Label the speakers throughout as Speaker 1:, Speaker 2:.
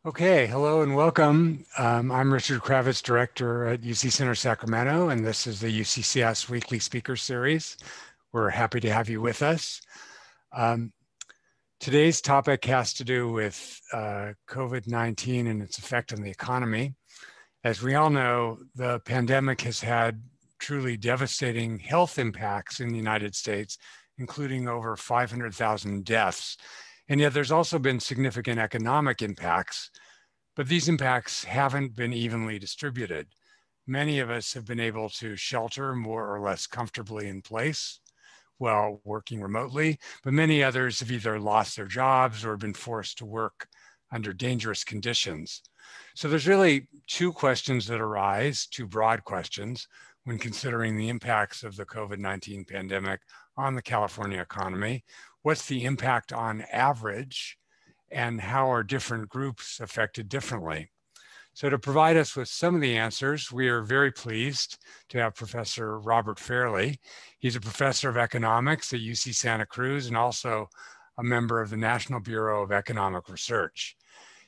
Speaker 1: Okay, hello and welcome. I'm Richard Kravitz, Director at UC Center Sacramento, and this is the UCCS Weekly Speaker Series. We're happy to have you with us. Um, Today's topic has to do with COVID-19 and its effect on the economy. As we all know, the pandemic has had truly devastating health impacts in the United States, including over 500,000 deaths. And yet there's also been significant economic impacts, but these impacts haven't been evenly distributed. Many of us have been able to shelter more or less comfortably in place while working remotely, but many others have either lost their jobs or been forced to work under dangerous conditions. So there's really two questions that arise, two broad questions, when considering the impacts of the COVID-19 pandemic on the California economy. What's the impact on average, and how are different groups affected differently? So to provide us with some of the answers, we are very pleased to have Professor Robert Fairlie. He's a professor of economics at UC Santa Cruz and also a member of the National Bureau of Economic Research.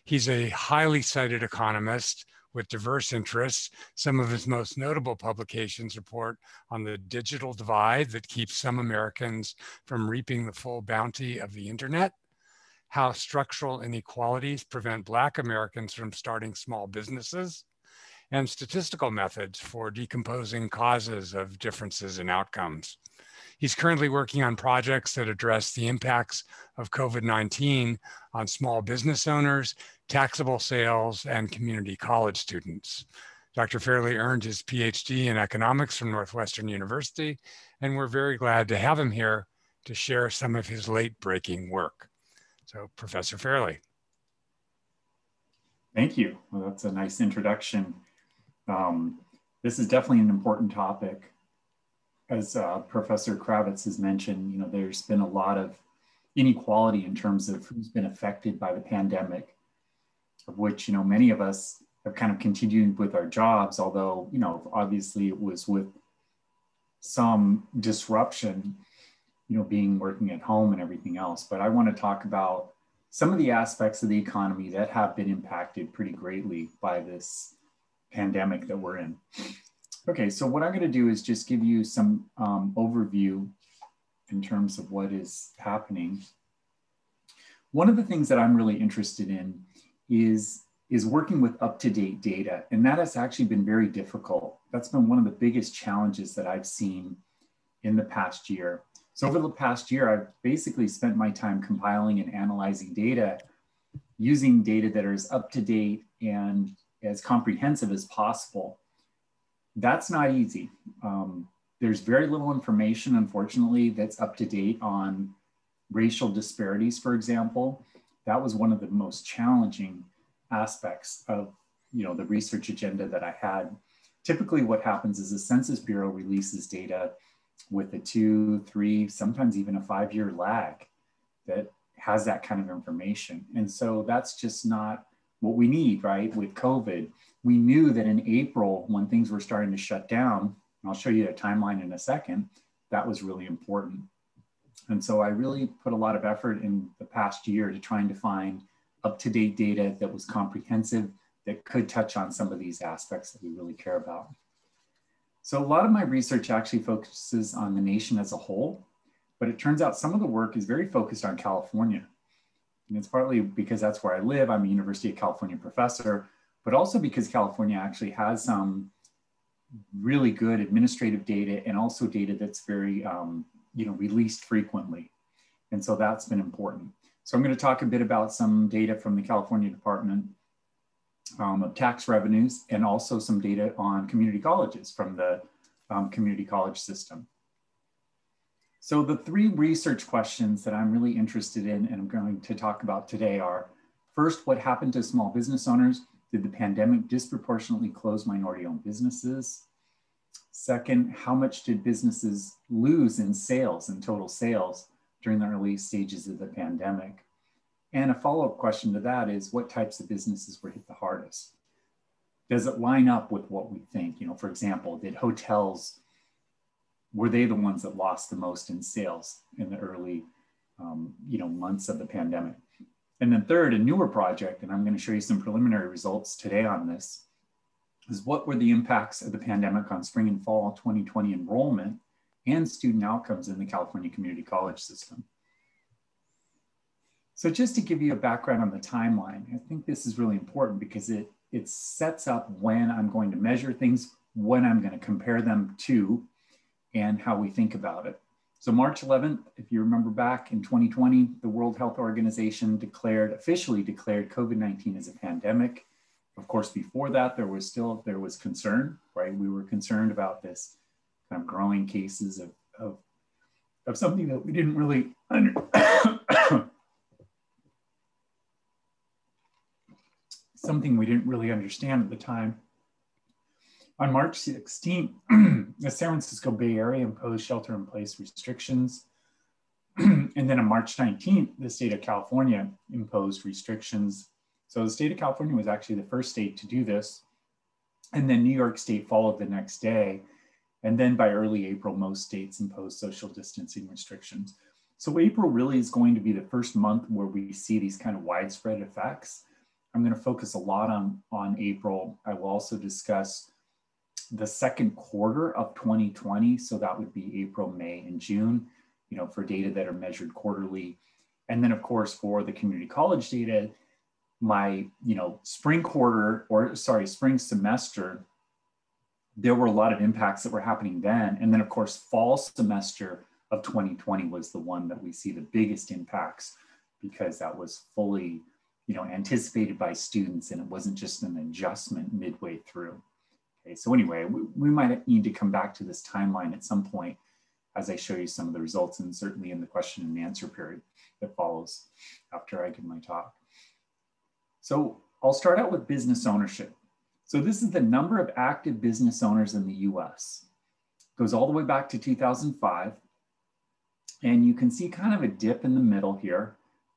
Speaker 1: He's a highly cited economist with diverse interests. Some of his most notable publications report on the digital divide that keeps some Americans from reaping the full bounty of the internet, how structural inequalities prevent Black Americans from starting small businesses, and statistical methods for decomposing causes of differences in outcomes. He's currently working on projects that address the impacts of COVID-19 on small business owners, taxable sales, and community college students. Dr. Fairlie earned his PhD in economics from Northwestern University, and we're very glad to have him here to share some of his late-breaking work. So, Professor Fairlie.
Speaker 2: Thank you. Well, that's a nice introduction. This is definitely an important topic. As Professor Kravitz has mentioned, there's been a lot of inequality in terms of who's been affected by the pandemic, of which, many of us have kind of continued with our jobs, although, obviously it was with some disruption, being working at home and everything else. But I want to talk about some of the aspects of the economy that have been impacted pretty greatly by this pandemic that we're in. Okay, so what I'm going to do is just give you some overview in terms of what is happening. One of the things that I'm really interested in is working with up-to-date data, and that has actually been very difficult. That's been one of the biggest challenges that I've seen in the past year. So over the past year, I've basically spent my time compiling and analyzing data, using data that is up to date and as comprehensive as possible. That's not easy. There's very little information, unfortunately, that's up to date on racial disparities, for example. That was one of the most challenging aspects of the research agenda that I had. Typically what happens is the Census Bureau releases data with a 2, 3, sometimes even a 5-year lag that has that kind of information. And so that's just not what we need, right? With COVID, we knew that in April, when things were starting to shut down, and I'll show you a timeline in a second, that was really important. And so I really put a lot of effort in the past year to trying to find up-to-date data that was comprehensive, that could touch on some of these aspects that we really care about. So a lot of my research actually focuses on the nation as a whole, but it turns out some of the work is very focused on California. And it's partly because that's where I live. I'm a University of California professor, but also because California actually has some really good administrative data and also data that's very, released frequently. And so that's been important. So I'm going to talk a bit about some data from the California Department of Tax Revenues, and also some data on community colleges from the community college system. So the 3 research questions that I'm really interested in and I'm going to talk about today are, first, what happened to small business owners? Did the pandemic disproportionately close minority-owned businesses? Second, how much did businesses lose in sales and total sales during the early stages of the pandemic? And a follow-up question to that is, what types of businesses were hit the hardest? Does it line up with what we think? For example, did hotels, were they the ones that lost the most in sales in the early months of the pandemic? And then third, a newer project, and I'm going to show you some preliminary results today on this, is what were the impacts of the pandemic on spring and fall 2020 enrollment and student outcomes in the California community college system. So just to give you a background on the timeline, I think this is really important because it sets up when I'm going to measure things, when I'm going to compare them to, and how we think about it. So March 11th, if you remember back in 2020, the World Health Organization officially declared COVID-19 as a pandemic. Of course, before that, there was concern, right? We were concerned about this kind of growing cases of something that we didn't really something we didn't really understand at the time. On March 16th, the San Francisco Bay Area imposed shelter-in-place restrictions. And then on March 19th, the state of California imposed restrictions. So the state of California was actually the first state to do this. And then New York State followed the next day. And then by early April, most states imposed social distancing restrictions. So April really is going to be the first month where we see these kind of widespread effects. I'm going to focus a lot on April. I will also discuss the second quarter of 2020. So that would be April, May, and June, for data that are measured quarterly. And then of course, for the community college data, my, spring semester, there were a lot of impacts that were happening then. And then of course, fall semester of 2020 was the one that we see the biggest impacts because that was fully, anticipated by students and it wasn't just an adjustment midway through. Okay, so anyway, we might need to come back to this timeline at some point as I show you some of the results and certainly in the question and answer period that follows after I give my talk. So I'll start out with business ownership. So this is the number of active business owners in the US. It goes all the way back to 2005. And you can see kind of a dip in the middle here.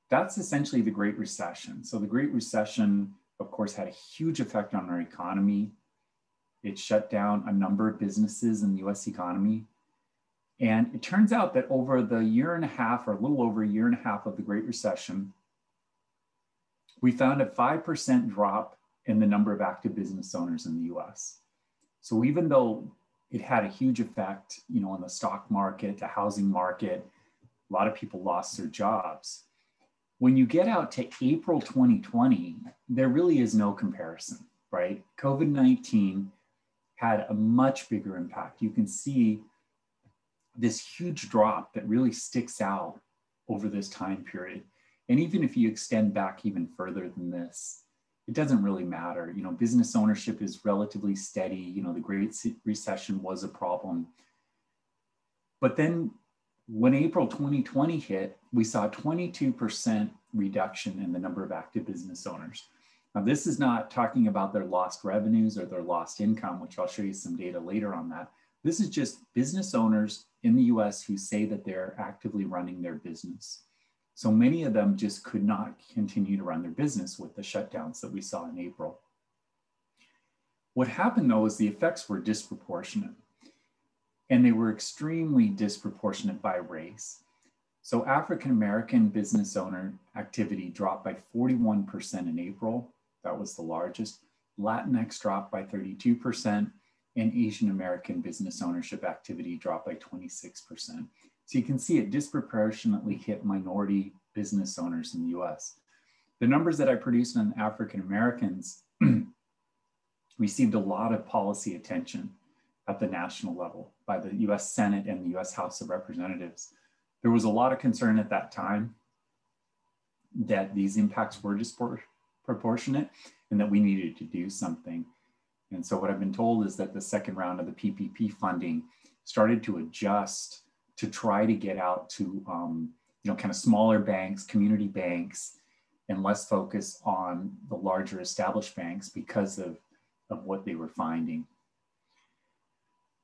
Speaker 2: That's essentially the Great Recession. So the Great Recession, of course, had a huge effect on our economy. It shut down a number of businesses in the US economy. And it turns out that over the year and a half, or a little over a year and a half of the Great Recession, we found a 5% drop in the number of active business owners in the US. So even though it had a huge effect, on the stock market, the housing market, a lot of people lost their jobs. When you get out to April 2020, there really is no comparison, right? COVID-19 had a much bigger impact. You can see this huge drop that really sticks out over this time period. And even if you extend back even further than this, it doesn't really matter. Business ownership is relatively steady. The Great Recession was a problem. But then when April 2020 hit, we saw a 22% reduction in the number of active business owners. Now, this is not talking about their lost revenues or their lost income, which I'll show you some data later on that. This is just business owners in the US who say that they're actively running their business. So many of them just could not continue to run their business with the shutdowns that we saw in April. What happened though is the effects were disproportionate, and they were extremely disproportionate by race. So African-American business owner activity dropped by 41% in April. That was the largest. Latinx dropped by 32%, and Asian American business ownership activity dropped by 26%. So you can see it disproportionately hit minority business owners in the US. The numbers that I produced on African Americans received a lot of policy attention at the national level by the US Senate and the US House of Representatives. There was a lot of concern at that time that these impacts were disproportionate and that we needed to do something. And so what I've been told is that the second round of the PPP funding started to adjust to try to get out to kind of smaller banks, community banks, and less focus on the larger established banks because of what they were finding.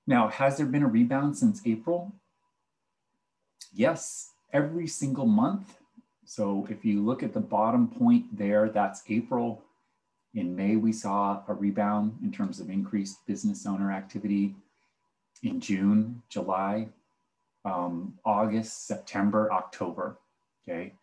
Speaker 2: Now, has there been a rebound since April? Yes, every single month. So if you look at the bottom point there, that's April. In May, we saw a rebound in terms of increased business owner activity. In June, July, August, September, October, okay?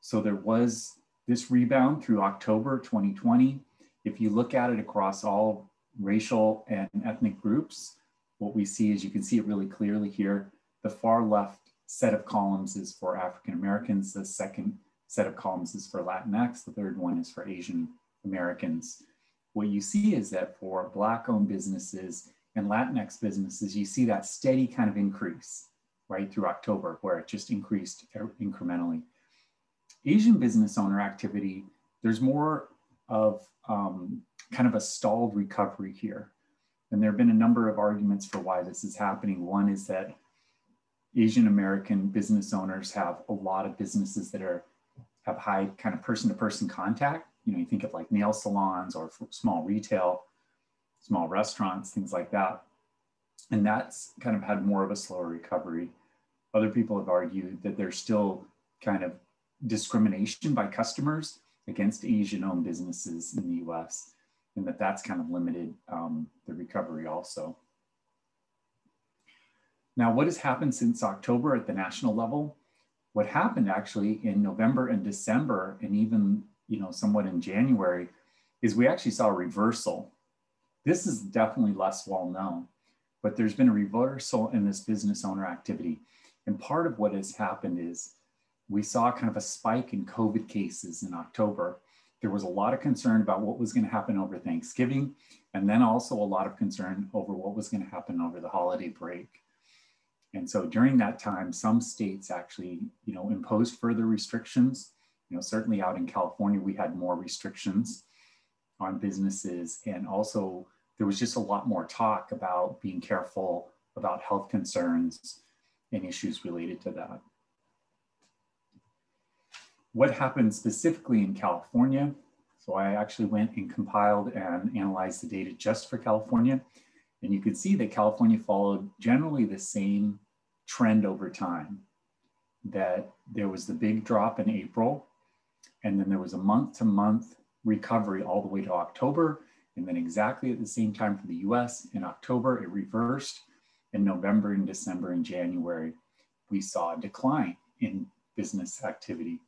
Speaker 2: So there was This rebound through October 2020, if you look at it across all racial and ethnic groups, what we see is, you can see it really clearly here. The far left set of columns is for African Americans. The second set of columns is for Latinx. The third one is for Asian Americans. What you see is that for Black-owned businesses and Latinx businesses, you see that steady kind of increase right through October, where it just increased incrementally. Asian business owner activity, there's more of kind of a stalled recovery here. And there have been a number of arguments for why this is happening. One is that Asian American business owners have a lot of businesses that have high kind of person-to-person contact. You know, you think of like nail salons or small retail, small restaurants, things like that. And that's kind of had more of a slower recovery. Other people have argued that there's still kind of discrimination by customers against Asian-owned businesses in the US, and that's kind of limited the recovery also. Now, what has happened since October at the national level? What happened actually in November and December, and even somewhat in January, is we actually saw a reversal. This is definitely less well known, but there's been a reversal in this business owner activity. And part of what has happened is we saw kind of a spike in COVID cases in October. There was a lot of concern about what was going to happen over Thanksgiving, and then also a lot of concern over what was going to happen over the holiday break. And so during that time, some states actually, imposed further restrictions. Certainly out in California, we had more restrictions on businesses. And also there was just a lot more talk about being careful about health concerns and issues related to that. What happened specifically in California? So I actually went and compiled and analyzed the data just for California. And you can see that California followed generally the same trend over time, that there was the big drop in April, and then there was a month-to-month recovery all the way to October. And then exactly at the same time for the US, in October, it reversed. In November and December and January, we saw a decline in business activity.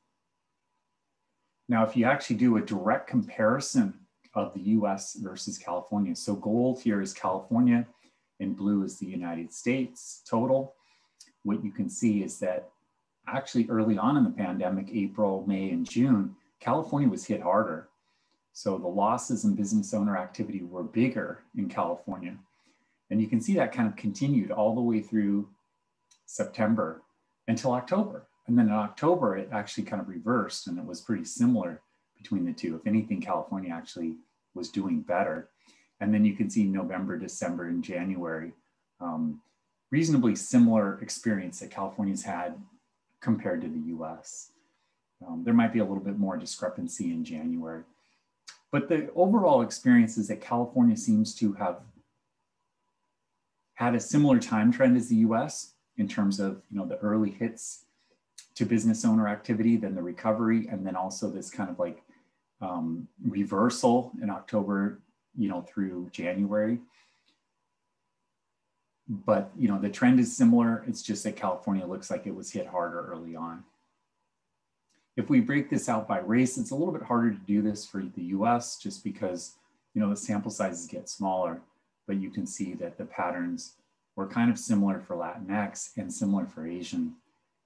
Speaker 2: Now, if you actually do a direct comparison of the US versus California, so gold here is California and blue is the United States total, what you can see is that actually early on in the pandemic, April, May, and June, California was hit harder. So the losses in business owner activity were bigger in California. And you can see that kind of continued all the way through September until October. And then in October, it actually kind of reversed, and it was pretty similar between the two. If anything, California actually was doing better. And then you can see November, December, and January, reasonably similar experience that California's had compared to the US. There might be a little bit more discrepancy in January. But the overall experience is that California seems to have had a similar time trend as the US in terms of the early hits to business owner activity, then the recovery, and then also this kind of like reversal in October, through January. But the trend is similar. It's just that California looks like it was hit harder early on. If we break this out by race, it's a little bit harder to do this for the US just because the sample sizes get smaller, but you can see that the patterns were kind of similar for Latinx and similar for Asian.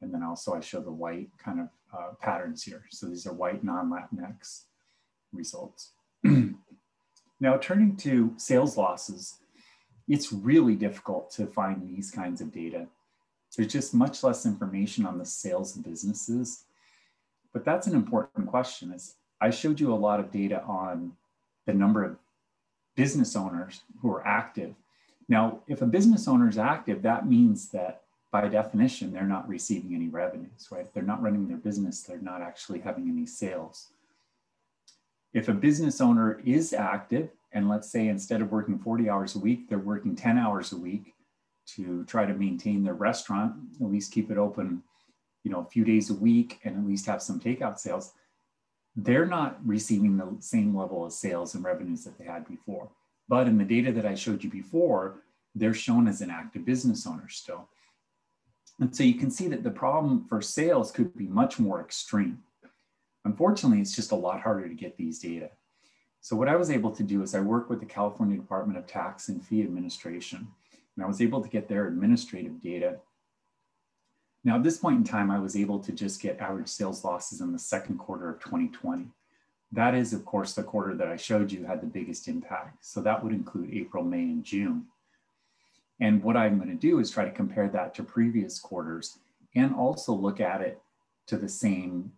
Speaker 2: And then also I show the white kind of patterns here. So these are white non-Latinx results. Now turning to sales losses, it's really difficult to find these kinds of data. There's just much less information on the sales of businesses. But that's an important question. Is I showed you a lot of data on the number of business owners who are active. Now, if a business owner is active, that means that by definition, they're not receiving any revenues, right? If they're not running their business, they're not actually having any sales. If a business owner is active, and let's say instead of working 40 hours a week, they're working 10 hours a week to try to maintain their restaurant, at least keep it open, a few days a week, and at least have some takeout sales, they're not receiving the same level of sales and revenues that they had before. But in the data that I showed you before, they're shown as an active business owner still. And so you can see that the problem for sales could be much more extreme. Unfortunately, it's just a lot harder to get these data. So what I was able to do is I worked with the California Department of Tax and Fee Administration, and I was able to get their administrative data. Now, at this point in time, I was able to just get average sales losses in the second quarter of 2020. That is, of course, the quarter that I showed you had the biggest impact. So that would include April, May, and June. And what I'm going to do is try to compare that to previous quarters and also look at it to the same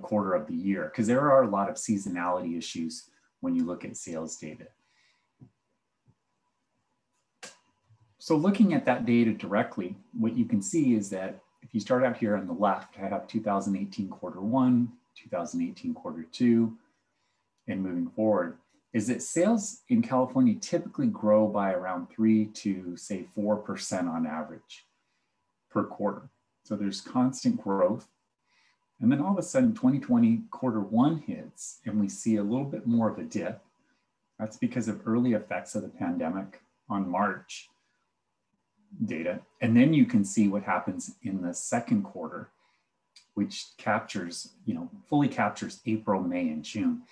Speaker 2: quarter of the year, because there are a lot of seasonality issues when you look at sales data. So looking at that data directly, what you can see is that if you start out here on the left, I have 2018 quarter one, 2018 quarter two, and moving forward, is that sales in California typically grow by around 3 to say 4% on average per quarter. So there's constant growth. And then all of a sudden 2020 quarter one hits and we see a little bit more of a dip. That's because of early effects of the pandemic on March data. And then you can see what happens in the second quarter, which captures, fully captures April, May, and June,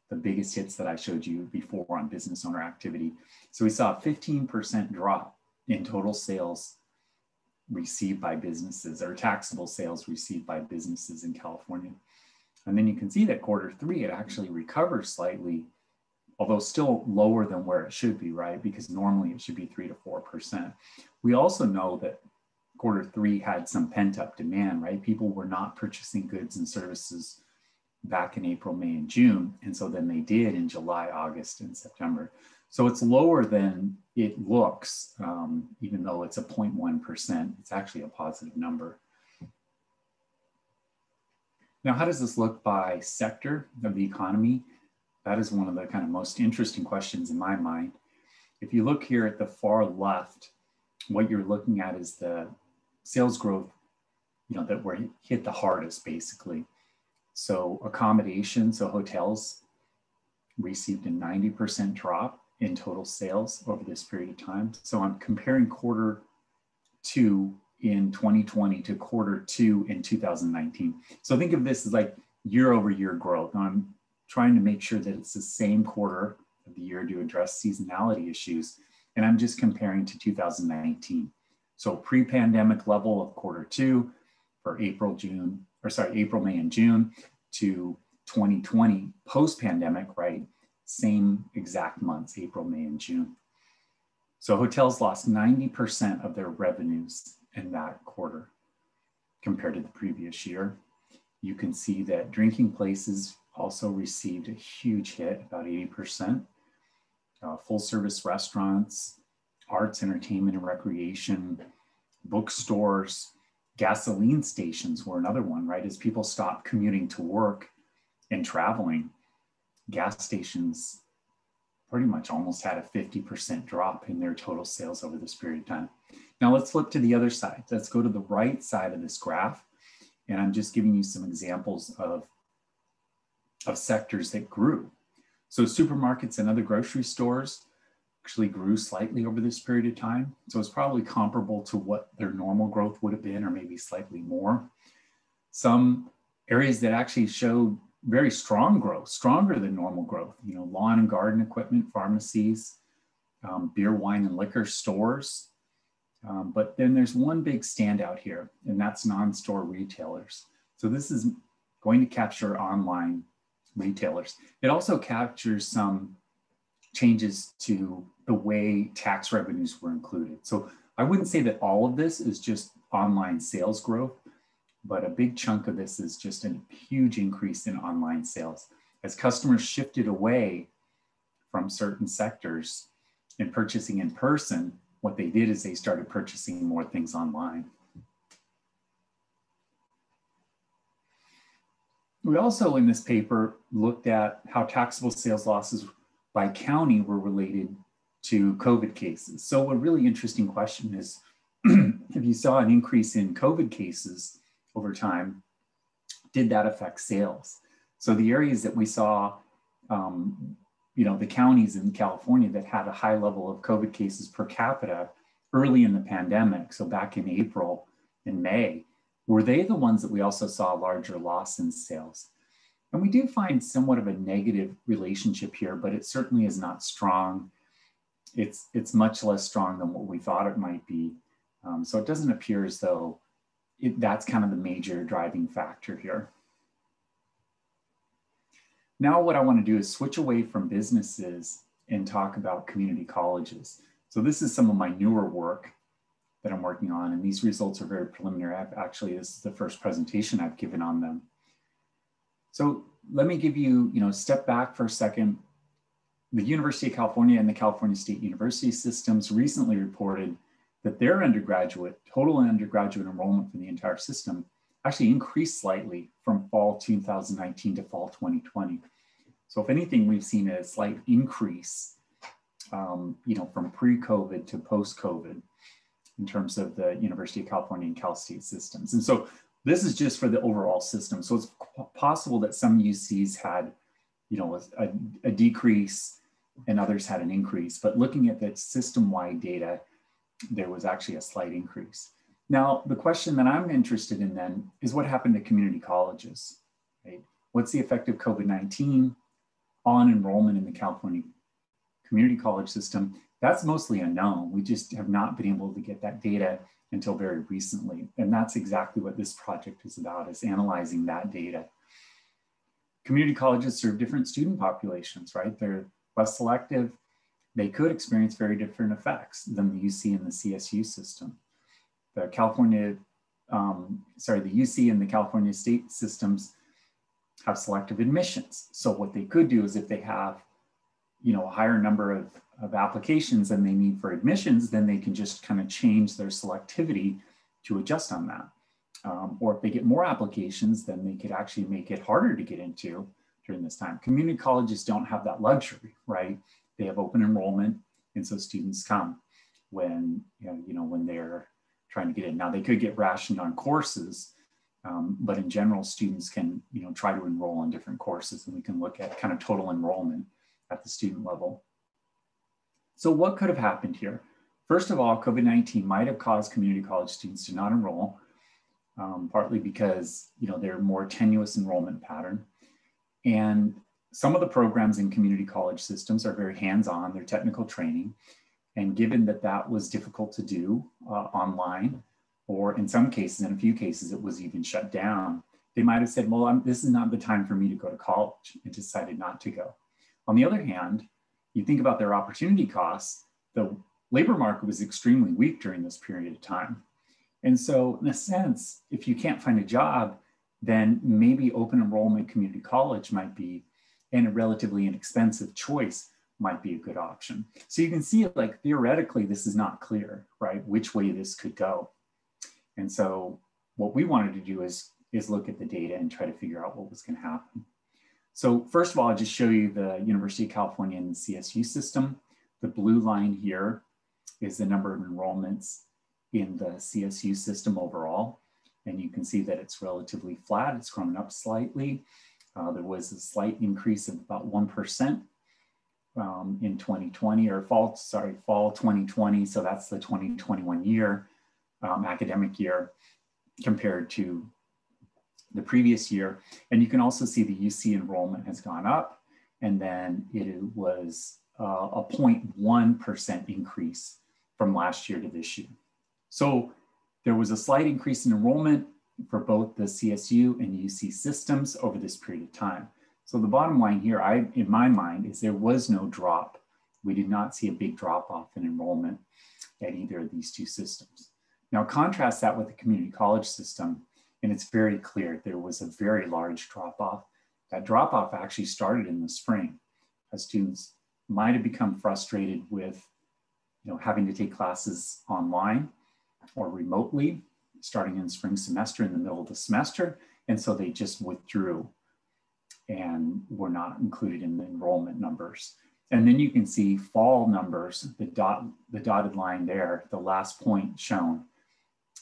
Speaker 2: the biggest hits that I showed you before on business owner activity. So we saw a 15% drop in total sales received by businesses, or taxable sales received by businesses in California. And then you can see that quarter three, it actually recovers slightly, although still lower than where it should be, right? Because normally it should be 3 to 4%. We also know that quarter three had some pent up demand, right? People were not purchasing goods and services back in April, May, and June. And so then they did in July, August, and September. So it's lower than it looks, even though it's a 0.1%, it's actually a positive number. Now, how does this look by sector of the economy? That is one of the kind of most interesting questions in my mind. If you look here at the far left, what you're looking at is the sales growth, that were hit the hardest, basically. So accommodation, so hotels received a 90% drop in total sales over this period of time. So I'm comparing quarter two in 2020 to quarter two in 2019. So think of this as like year over year growth. Now I'm trying to make sure that it's the same quarter of the year to address seasonality issues. And I'm just comparing to 2019. So pre-pandemic level of quarter two for April, May, and June to 2020 post-pandemic, right? Same exact months, April, May, and June. So hotels lost 90% of their revenues in that quarter compared to the previous year. You can see that drinking places also received a huge hit, about 80%. Full service restaurants, arts, entertainment, and recreation, bookstores, gasoline stations were another one, right? As people stopped commuting to work and traveling, gas stations pretty much almost had a 50% drop in their total sales over this period of time. Now let's flip to the other side. Let's go to the right side of this graph. And I'm just giving you some examples of sectors that grew. So supermarkets and other grocery stores actually grew slightly over this period of time. So it's probably comparable to what their normal growth would have been, or maybe slightly more. Some areas that actually showed very strong growth, stronger than normal growth, lawn and garden equipment, pharmacies, beer, wine, and liquor stores. But then there's one big standout here, and that's non-store retailers. So this is going to capture online retailers. It also captures some changes to the way tax revenues were included. So I wouldn't say that all of this is just online sales growth, but a big chunk of this is just a huge increase in online sales. As customers shifted away from certain sectors and purchasing in person, what they did is they started purchasing more things online. We also, in this paper, looked at how taxable sales losses by county were related to COVID cases. So a really interesting question is, if you saw an increase in COVID cases over time, did that affect sales? So the areas that we saw, the counties in California that had a high level of COVID cases per capita early in the pandemic, so back in April and May, were they the ones that we also saw a larger loss in sales? And we do find somewhat of a negative relationship here, but it certainly is not strong. It's much less strong than what we thought it might be. So it doesn't appear as though that's kind of the major driving factor here. Now what I want to do is switch away from businesses and talk about community colleges. So this is some of my newer work that I'm working on, and these results are very preliminary. This is the first presentation I've given on them. So let me give you, step back for a second. The University of California and the California State University systems recently reported that their total undergraduate enrollment for the entire system actually increased slightly from fall 2019 to fall 2020. So if anything, we've seen a slight increase, from pre-COVID to post-COVID in terms of the University of California and Cal State systems. And so this is just for the overall system. So it's possible that some UCs had, a decrease and others had an increase, but looking at that system-wide data, there was actually a slight increase. Now, the question that I'm interested in then is what happened to community colleges, right? What's the effect of COVID-19 on enrollment in the California community college system? That's mostly unknown. We just have not been able to get that data until very recently. And that's exactly what this project is about, is analyzing that data. Community colleges serve different student populations, right? They're less selective. They could experience very different effects than the UC and the CSU system. The UC and the California state systems have selective admissions. So what they could do is if they have, a higher number of applications than they need for admissions, then they can just kind of change their selectivity to adjust on that. Or if they get more applications, then they could actually make it harder to get into during this time. Community colleges don't have that luxury, right? They have open enrollment, and so students come when they're trying to get in. Now they could get rationed on courses, but in general, students can try to enroll on different courses, and we can look at kind of total enrollment at the student level. So what could have happened here? First of all, COVID-19 might have caused community college students to not enroll, partly because they're more tenuous enrollment pattern. And some of the programs in community college systems are very hands-on, they're technical training. And given that that was difficult to do online, or in some cases, in a few cases, it was even shut down, they might have said, well, this is not the time for me to go to college, and decided not to go. On the other hand, you think about their opportunity costs, the labor market was extremely weak during this period of time. And so in a sense, if you can't find a job, then maybe open enrollment community college might be, and a relatively inexpensive choice might be a good option. So you can see, like, theoretically, this is not clear, right? Which way this could go. And so what we wanted to do is look at the data and try to figure out what was going to happen. So first of all, I'll just show you the University of California and the CSU system. The blue line here is the number of enrollments in the CSU system overall. And you can see that it's relatively flat. It's grown up slightly. There was a slight increase of about 1% in 2020, or fall 2020. So that's the 2021 year, academic year, compared to the previous year. And you can also see the UC enrollment has gone up, and then it was a 0.1% increase from last year to this year. So there was a slight increase in enrollment for both the CSU and UC systems over this period of time. So the bottom line here, in my mind, is there was no drop. We did not see a big drop off in enrollment at either of these two systems. Now contrast that with the community college system, and it's very clear there was a very large drop off. That drop off actually started in the spring, as students might have become frustrated with having to take classes online or remotely, starting in the spring semester in the middle of the semester. And so they just withdrew and were not included in the enrollment numbers. And then you can see fall numbers, the dotted line there, the last point shown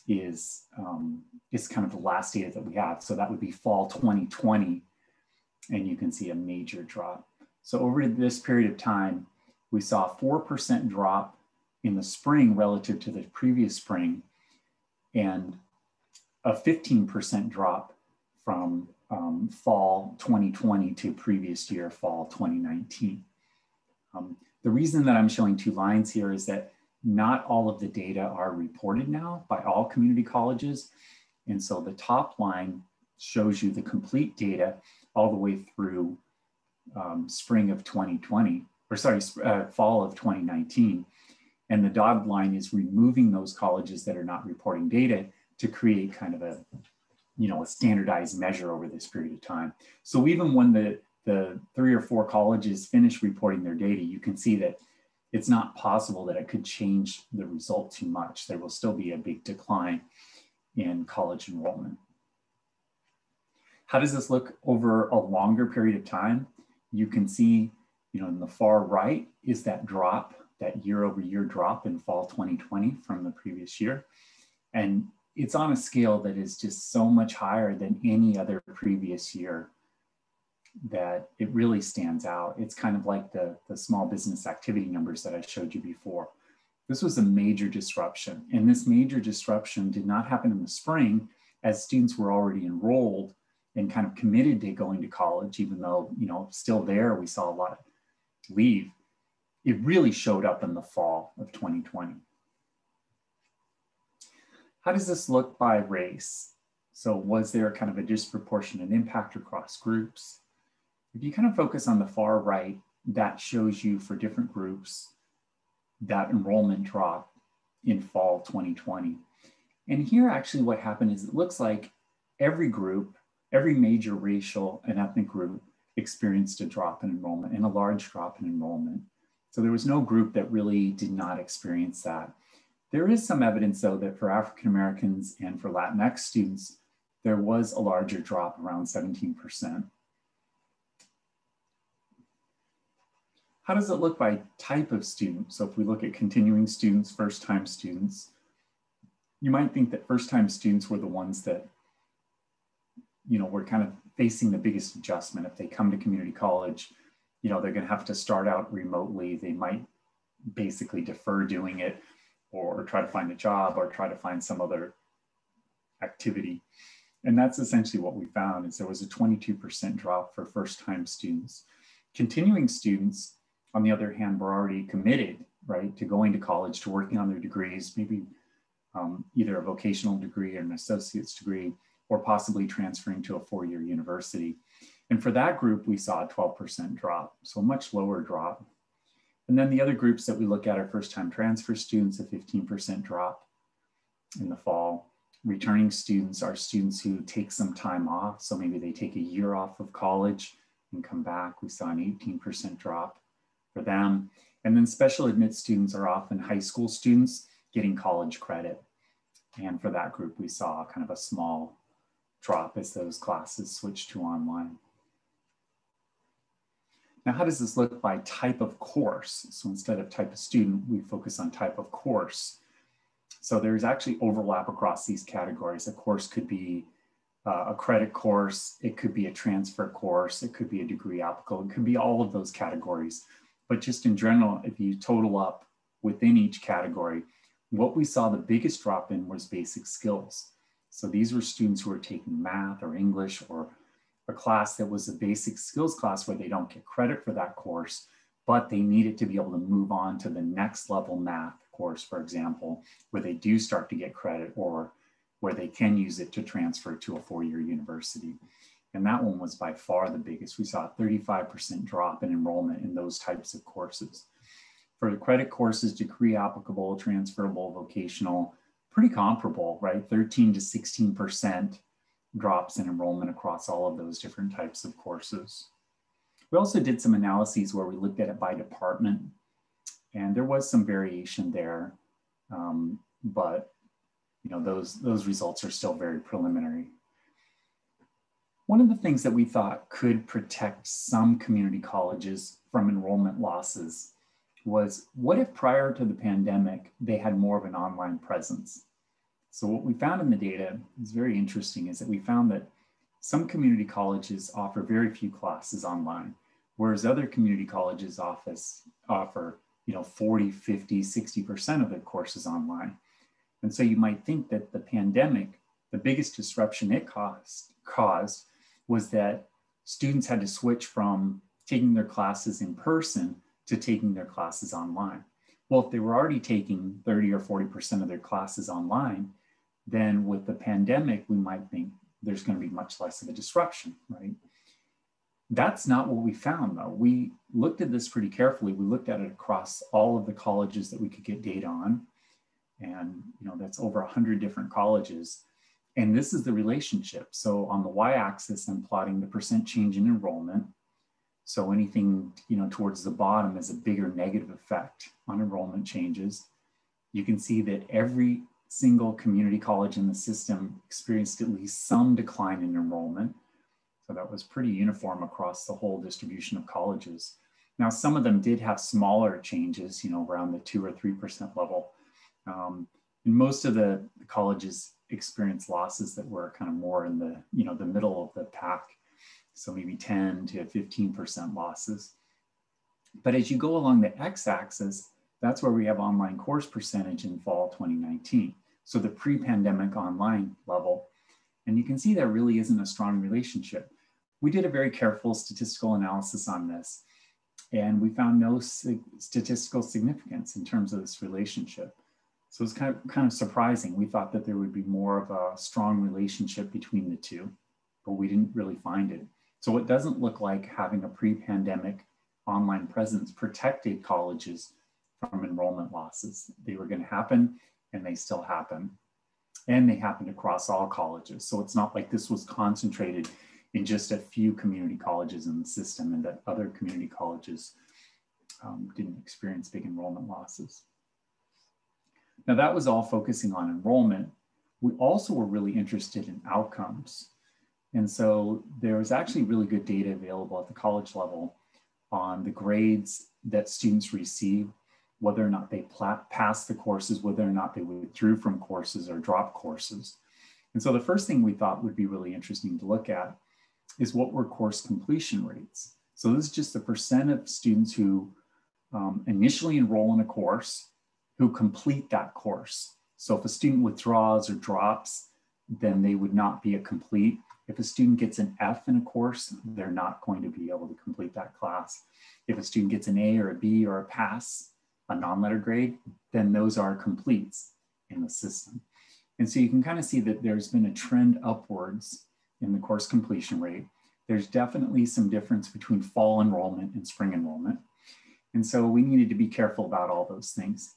Speaker 2: is kind of the last data that we have. So that would be fall 2020, and you can see a major drop. So over this period of time, we saw a 4% drop in the spring relative to the previous spring, and a 15% drop from fall 2020 to previous year, fall 2019. The reason that I'm showing two lines here is that not all of the data are reported now by all community colleges. And so the top line shows you the complete data all the way through spring of 2020, or sorry, fall of 2019. And the dotted line is removing those colleges that are not reporting data to create kind of a standardized measure over this period of time. So even when the 3 or 4 colleges finish reporting their data, you can see that it's not possible that it could change the result too much. There will still be a big decline in college enrollment. How does this look over a longer period of time? You can see, in the far right is that drop, that year-over-year drop in fall 2020 from the previous year. And it's on a scale that is just so much higher than any other previous year that it really stands out. It's kind of like the small business activity numbers that I showed you before. This was a major disruption, and this major disruption did not happen in the spring as students were already enrolled and kind of committed to going to college, even though, still there, we saw a lot leave. It really showed up in the fall of 2020. How does this look by race? So was there kind of a disproportionate impact across groups? If you kind of focus on the far right, that shows you for different groups that enrollment drop in fall 2020. And here actually what happened is it looks like every group, every major racial and ethnic group experienced a drop in enrollment and a large drop in enrollment. So there was no group that really did not experience that. There is some evidence though that for African Americans and for Latinx students, there was a larger drop, around 17%. How does it look by type of student? So if we look at continuing students, first-time students, you might think that first-time students were the ones that, were kind of facing the biggest adjustment. If they come to community college, they're gonna have to start out remotely. They might basically defer doing it or try to find a job or try to find some other activity. And that's essentially what we found is there was a 22% drop for first-time students. Continuing students, on the other hand, were already committed, right, to going to college, to working on their degrees, maybe either a vocational degree or an associate's degree, or possibly transferring to a 4-year university. And for that group, we saw a 12% drop, so a much lower drop. And then the other groups that we look at are first-time transfer students, a 15% drop in the fall. Returning students are students who take some time off, so maybe they take a year off of college and come back. We saw an 18% drop for them. And then special admit students are often high school students getting college credit. And for that group, we saw kind of a small drop as those classes switched to online. Now, how does this look by type of course? So instead of type of student, we focus on type of course. So there's actually overlap across these categories. A course could be a credit course, it could be a transfer course, it could be a degree applicable, it could be all of those categories. But just in general, if you total up within each category, what we saw the biggest drop in was basic skills. So these were students who were taking math or English or a class that was a basic skills class where they don't get credit for that course, but they needed to be able to move on to the next level math course, for example, where they do start to get credit or where they can use it to transfer to a 4-year university. And that one was by far the biggest. We saw a 35% drop in enrollment in those types of courses. For the credit courses, degree applicable, transferable, vocational, pretty comparable, right? 13 to 16% drops in enrollment across all of those different types of courses. We also did some analyses where we looked at it by department, and there was some variation there, but those results are still very preliminary. One of the things that we thought could protect some community colleges from enrollment losses was, what if prior to the pandemic, they had more of an online presence? So what we found in the data is very interesting, is that we found that some community colleges offer very few classes online, whereas other community colleges offer 40, 50, 60% of their courses online. And so you might think that the pandemic, the biggest disruption it caused was that students had to switch from taking their classes in person to taking their classes online. Well, if they were already taking 30 or 40% of their classes online, then with the pandemic, we might think there's going to be much less of a disruption, right? That's not what we found, though. We looked at this pretty carefully. We looked at it across all of the colleges that we could get data on. And that's over 100 different colleges. And this is the relationship. So on the y-axis, I'm plotting the percent change in enrollment. So anything towards the bottom is a bigger negative effect on enrollment changes. You can see that every single community college in the system experienced at least some decline in enrollment. So that was pretty uniform across the whole distribution of colleges. Now, some of them did have smaller changes, around the 2 or 3% level. And most of the colleges experienced losses that were kind of more in the, the middle of the pack. So maybe 10 to 15% losses. But as you go along the x-axis, that's where we have online course percentage in fall 2019. So the pre-pandemic online level. And you can see there really isn't a strong relationship. We did a very careful statistical analysis on this, and we found no statistical significance in terms of this relationship. So it's kind of surprising. We thought that there would be more of a strong relationship between the two, but we didn't really find it. So it doesn't look like having a pre-pandemic online presence protected colleges from enrollment losses. They were going to happen, and they still happen. And they happened across all colleges. So it's not like this was concentrated in just a few community colleges in the system and that other community colleges didn't experience big enrollment losses. Now that was all focusing on enrollment. We also were really interested in outcomes. And so there was actually really good data available at the college level on the grades that students received, whether or not they passed the courses, whether or not they withdrew from courses or dropped courses. And so the first thing we thought would be really interesting to look at is what were course completion rates. So this is just the percent of students who initially enroll in a course, who complete that course. So if a student withdraws or drops, then they would not be a complete. If a student gets an F in a course, they're not going to be able to complete that class. If a student gets an A or a B or a pass, a non-letter grade, then those are completes in the system. And so you can kind of see that there's been a trend upwards in the course completion rate. There's definitely some difference between fall enrollment and spring enrollment. And so we needed to be careful about all those things.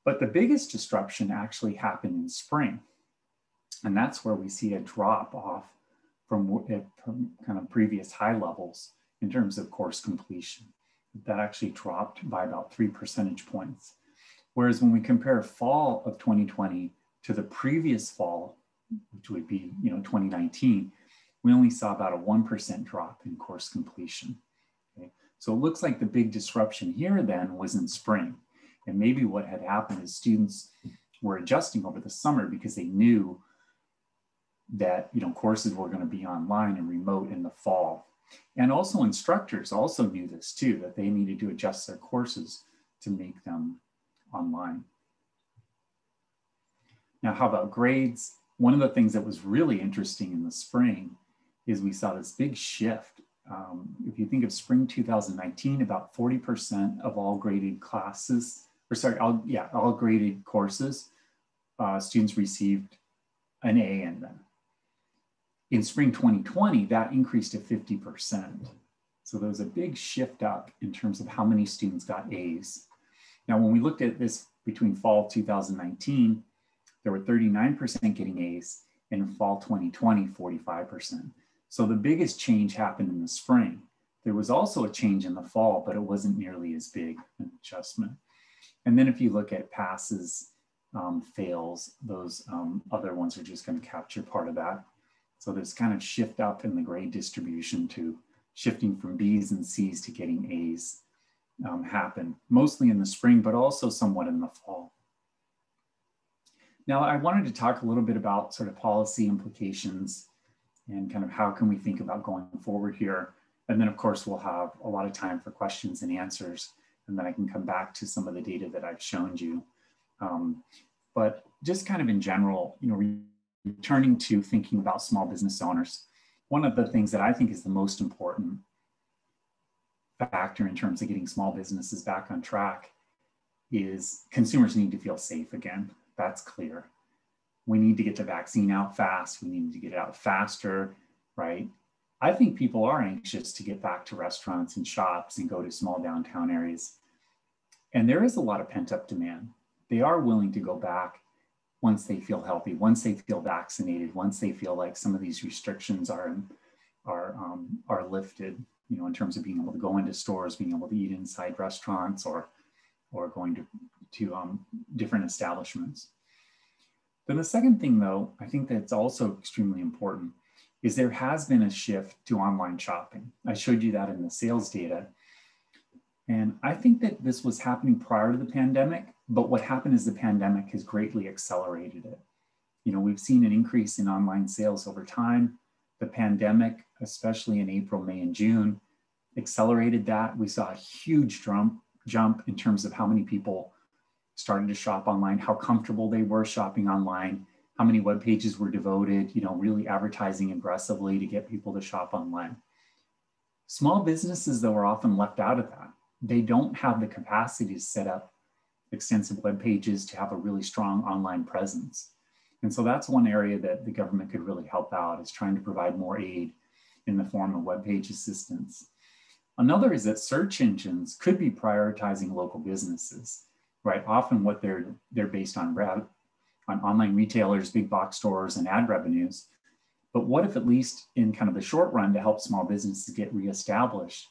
Speaker 2: But the biggest disruption actually happened in spring. And that's where we see a drop off from kind of previous high levels in terms of course completion. That actually dropped by about 3 percentage points. Whereas when we compare fall of 2020 to the previous fall, which would be 2019, we only saw about a 1% drop in course completion. Okay? So it looks like the big disruption here then was in spring. And maybe what had happened is students were adjusting over the summer because they knew that courses were going to be online and remote in the fall. And also instructors also knew this too, that they needed to adjust their courses to make them online. Now, how about grades? One of the things that was really interesting in the spring is we saw this big shift. If you think of spring 2019, about 40% of all graded classes, all graded courses, students received an A in them. In spring 2020, that increased to 50%. So there was a big shift up in terms of how many students got A's. Now, when we looked at this between fall 2019, there were 39% getting A's, and in fall 2020, 45%. So the biggest change happened in the spring. There was also a change in the fall, but it wasn't nearly as big an adjustment. And then if you look at passes, fails, those other ones are just going to capture part of that. So there's kind of shift up in the grade distribution to shifting from B's and C's to getting A's happen, mostly in the spring, but also somewhat in the fall. Now, I wanted to talk a little bit about sort of policy implications and kind of how can we think about going forward here. And then of course, we'll have a lot of time for questions and answers, and then I can come back to some of the data that I've shown you. But just kind of in general, returning to thinking about small business owners, one of the things that I think is the most important factor in terms of getting small businesses back on track is consumers need to feel safe again. That's clear. We need to get the vaccine out fast. We need to get it out faster, right? I think people are anxious to get back to restaurants and shops and go to small downtown areas. And there is a lot of pent-up demand. They are willing to go back once they feel healthy, once they feel vaccinated, once they feel like some of these restrictions are lifted, you know, in terms of being able to go into stores, being able to eat inside restaurants or going to different establishments. Then the second thing, though, I think that's also extremely important is there has been a shift to online shopping. I showed you that in the sales data. And I think that this was happening prior to the pandemic, but what happened is the pandemic has greatly accelerated it. You know, we've seen an increase in online sales over time. The pandemic, especially in April, May, and June, accelerated that. We saw a huge jump in terms of how many people started to shop online, how comfortable they were shopping online, how many web pages were devoted, you know, really advertising aggressively to get people to shop online. Small businesses, though, are often left out of that. They don't have the capacity to set up extensive web pages to have a really strong online presence. And so that's one area that the government could really help out, is trying to provide more aid in the form of web page assistance. Another is that search engines could be prioritizing local businesses, right? Often what they're based on online retailers, big box stores, and ad revenues. But what if, at least in kind of the short run, to help small businesses get reestablished,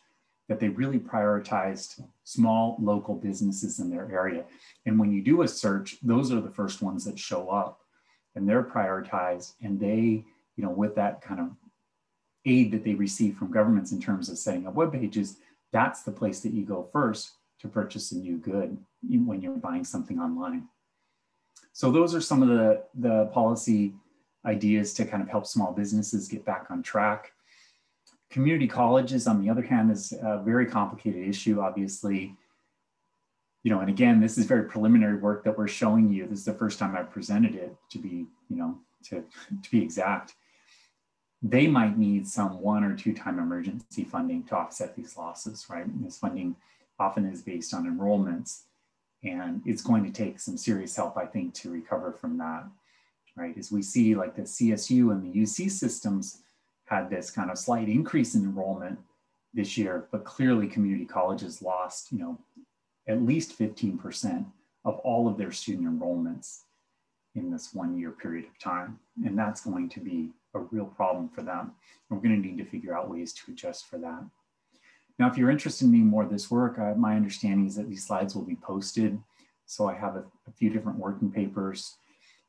Speaker 2: that they really prioritized small local businesses in their area? And when you do a search, those are the first ones that show up, and they're prioritized, and they, you know, with that kind of aid that they receive from governments in terms of setting up web pages, that's the place that you go first to purchase a new good when you're buying something online. So those are some of the policy ideas to kind of help small businesses get back on track. Community colleges, on the other hand, is a very complicated issue, obviously. You know, and again, this is very preliminary work that we're showing you. This is the first time I've presented it, to be, you know, to be exact. They might need some 1 or 2 time emergency funding to offset these losses, right? And this funding often is based on enrollments, and it's going to take some serious help, I think, to recover from that, right? As we see, like the CSU and the UC systems had this kind of slight increase in enrollment this year, but clearly community colleges lost, you know, at least 15% of all of their student enrollments in this 1 year period of time. And that's going to be a real problem for them. And we're going to need to figure out ways to adjust for that. Now, if you're interested in more of this work, my understanding is that these slides will be posted. So I have a few different working papers.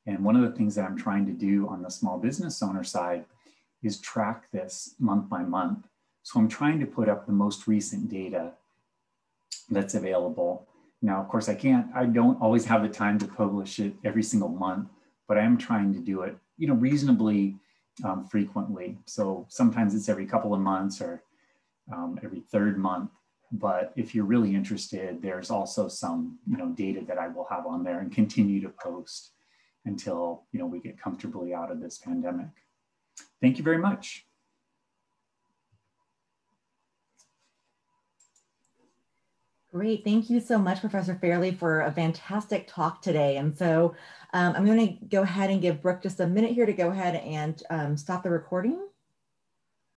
Speaker 2: And one of the things that I'm trying to do on the small business owner side is track this month by month. So I'm trying to put up the most recent data that's available. Now, of course, I don't always have the time to publish it every single month, but I am trying to do it, you know, reasonably frequently. So sometimes it's every couple of months or every third month. But if you're really interested, there's also some, you know, data that I will have on there and continue to post until, you know, we get comfortably out of this pandemic. Thank you very much.
Speaker 3: Great. Thank you so much, Professor Fairlie, for a fantastic talk today. And so I'm going to go ahead and give Brooke just a minute here to go ahead and stop the recording.